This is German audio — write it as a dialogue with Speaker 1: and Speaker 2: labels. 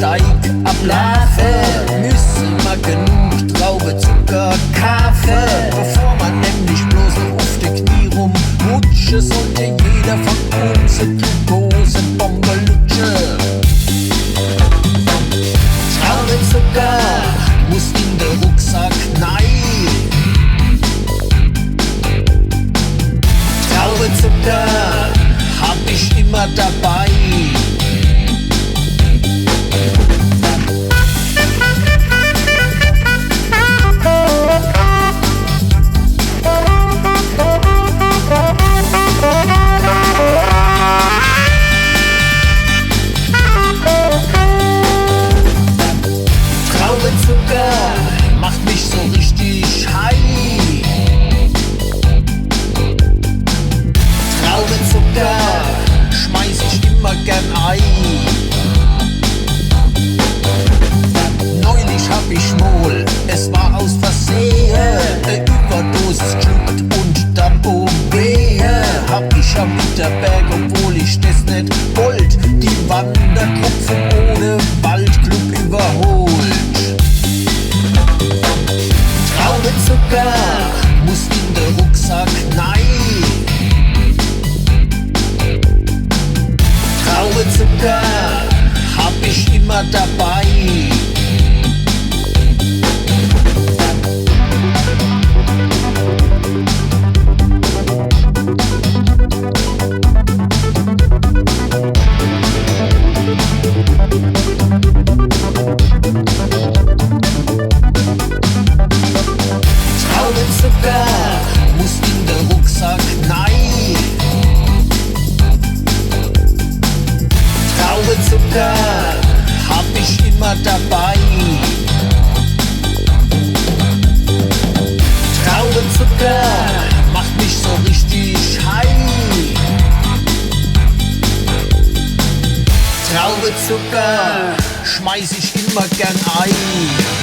Speaker 1: Teig ablaufen, müssen wir genug Trauwezucker kaufen. Bevor man nämlich bloß noch auf die Knie rumrutsche, sollte jeder von uns eine Glukose Bombe lutschen. Trauwezucker muss in den Rucksack nein. Trauwezucker hab ich immer dabei. Trauwezucker macht mich so richtig high. Trauwezucker schmeiß ich immer gern ein. Neulich hab ich wohl, es war aus Versehen, eine Überdosis geschluckt und dann oh wehe, hab ich am Winterberg, obwohl ich das nicht wollt, die Wandergruppe ohne Waldclub überholt. Trauwezucker muss in den Rucksack nein. Trauwezucker hab ich immer dabei. Trauwezucker muss in den Rucksack nein. Trauwezucker hab ich immer dabei. Trauwezucker macht mich so richtig high. Trauwezucker schmeiß ich immer gern ein.